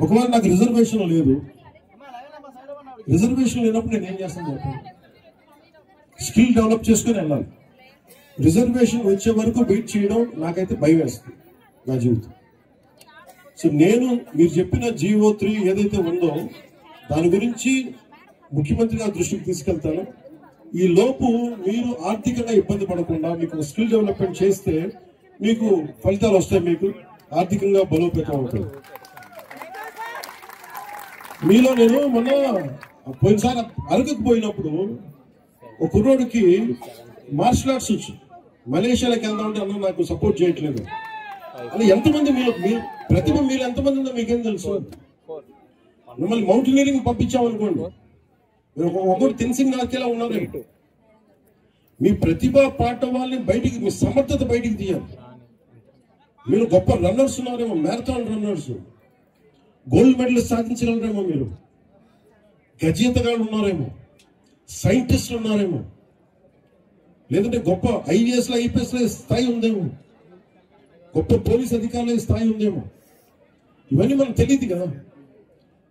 ఒకవేళ నాకు రిజర్వేషన్ లేదు, రిజర్వేషన్ లేనప్పుడు నేను ఏం చేస్తాను చెప్పండి. స్కిల్ డెవలప్ చేసుకుని వెళ్ళాలి. రిజర్వేషన్ వచ్చే వరకు వెయిట్ చేయడం నాకైతే భయం వేస్తుంది నా జీవితం. సో నేను మీరు చెప్పిన GO3 ఏదైతే ఉందో దాని గురించి ముఖ్యమంత్రి గారి దృష్టికి తీసుకెళ్తాను. ఈ లోపు మీరు ఆర్థికంగా ఇబ్బంది పడకుండా మీకు స్కిల్ డెవలప్మెంట్ చేస్తే మీకు ఫలితాలు వస్తాయి, మీకు ఆర్థికంగా బలోపేతం అవుతుంది. మీలో నేను మొన్న పోయినసారి అరకుకు పోయినప్పుడు ఒక కుర్రోడికి మార్షల్ ఆర్ట్స్ వచ్చి మలేషియాలోకి వెళ్దామంటే అన్న నాకు సపోర్ట్ చేయట్లేదు. అలా ఎంతమంది మీరు ప్రతిభ మీరు ఎంతమంది ఉందో మీకేం తెలుసు. మిమ్మల్ని మౌంటైనీరింగ్ పంపించామనుకోండి, మీరు ఒకటి తెన్సింగ్ నాకేలా ఉన్నారు. మీ ప్రతిభ పాఠవాల్ని బయటికి, మీ సమర్థత బయటికి తీయాలి. మీరు గొప్ప రన్నర్స్ ఉన్నారేమో, మ్యారథాన్ రన్నర్స్, గోల్డ్ మెడల్ సాధించగలరేమో, మీరు గజేతగాళ్ళు ఉన్నారేమో, సైంటిస్టులు ఉన్నారేమో, లేదంటే గొప్ప IAS IPS స్థాయి ఉందేమో, గొప్ప పోలీస్ అధికారుల స్థాయి ఉందేమో. ఇవన్నీ మనకు తెలియదు కదా.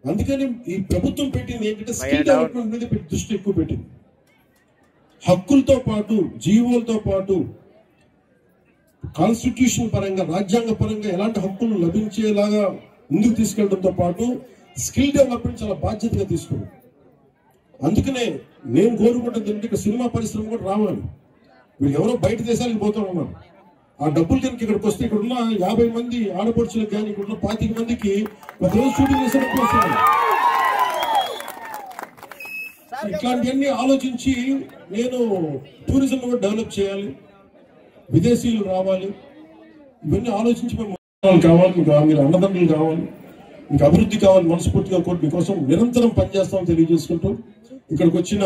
అందుకని ఈ ప్రభుత్వం పెట్టింది ఏంటంటే స్కిల్ డెవలప్మెంట్ మీద దృష్టి ఎక్కువ పెట్టింది. హక్కులతో పాటు జీవోలతో పాటు కాన్స్టిట్యూషన్ పరంగా రాజ్యాంగ పరంగా ఎలాంటి హక్కులు లభించేలాగా ముందుకు తీసుకెళ్లడంతో పాటు స్కిల్ డెవలప్మెంట్ చాలా బాధ్యతగా తీసుకుంది. అందుకనే నేను కోరుకుంటుంది ఏంటంటే ఇక్కడ సినిమా పరిశ్రమ కూడా రావాలి. వీళ్ళు ఎవరో బయట దేశాలకు పోతా ఉన్నారు. ఆ డబ్బులు కనుక ఇక్కడికి వస్తే ఇక్కడ ఉన్న 50 మంది ఆడపడుచులకు కానీ ఇక్కడ ఉన్న 25 మందికి ఒకరోజు షూటింగ్ చేసేటప్పుడు వస్తున్నారు. ఇట్లాంటివన్నీ ఆలోచించి నేను టూరిజం కూడా డెవలప్ చేయాలి, విదేశీయులు రావాలి, ఇవన్నీ ఆలోచించి మేము కావాలి, మీకు మీరు అండదండలు కావాలి, మీకు అభివృద్ధి కావాలి, మనస్ఫూర్తిగా కూడా మీకోసం నిరంతరం పనిచేస్తామని తెలియజేసుకుంటూ ఇక్కడికి వచ్చిన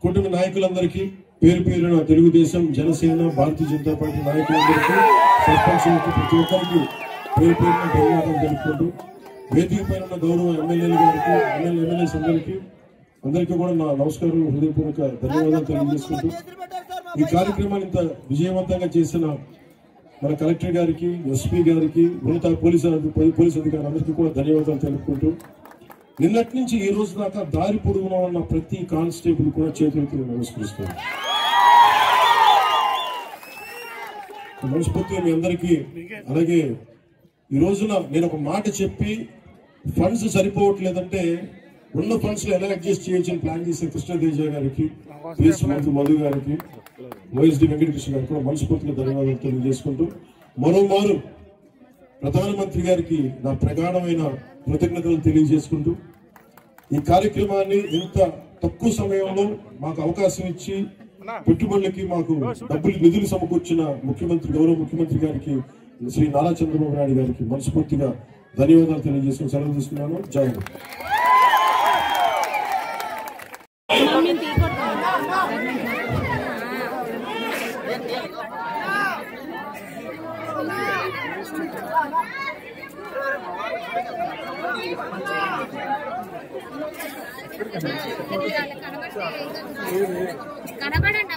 కుటుంబ నాయకులందరికీ పేరు పేరున తెలుగుదేశం, జనసేన, భారతీయ జనతా పార్టీ నాయకులందరికీ, సర్పంచులకు, ప్రతి ఒక్కరికి పేరు పేరున ధన్యవాదాలు తెలుపుకుంటూ వేదిక పైన ఉన్న గౌరవ ఎమ్మెల్యేలు గారికి, ఎమ్మెల్యేస్ అందరికీ కూడా నా నమస్కారం, హృదయపూర్వక ధన్యవాదాలు తెలియజేసుకుంటూ ఈ కార్యక్రమాన్ని ఇంత విజయవంతంగా చేసిన మన కలెక్టర్ గారికి, ఎస్పీ గారికి, ఉన్నత పోలీసు అధికారులందరికీ కూడా ధన్యవాదాలు తెలుపుకుంటూ నిన్నటి నుంచి ఈ రోజు దాకా దారి పొడుగున ఉన్న ప్రతి కానిస్టేబుల్ కూడా చేతులకి నమస్కరిస్తాను. మనస్ఫూర్తిగా మీ అందరికీ. అలాగే ఈ రోజున నేను ఒక మాట చెప్పి ఫండ్స్ సరిపోవట్లేదంటే ఉన్న ఫండ్స్ లో ఎలా అడ్జస్ట్ చేయొచ్చని ప్లాన్ చేసిన కృష్ణతేజ గారికి, మంత్రి మధు గారికి, వైఎస్డి వెంకటకృష్ణ గారికి కూడా మనస్ఫూర్తిగా ధన్యవాదాలు తెలియజేసుకుంటూ మరోమారు ప్రధానమంత్రి గారికి నా ప్రగాఢమైన కృతజ్ఞతలు తెలియజేసుకుంటూ ఈ కార్యక్రమాన్ని ఇంత తక్కువ సమయంలో మాకు అవకాశం ఇచ్చి పెట్టుబడులకి మాకు డబ్బులు నిధులు సమకూర్చిన గౌరవ ముఖ్యమంత్రి గారికి, శ్రీ నారా చంద్రబాబు నాయుడు గారికి మనస్ఫూర్తిగా ధన్యవాదాలు తెలియజేసుకుని సెలవు తీసుకున్నాను. జై హింద్. కనబడండి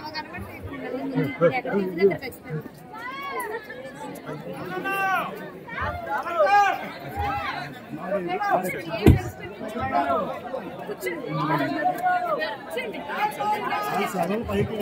పైకి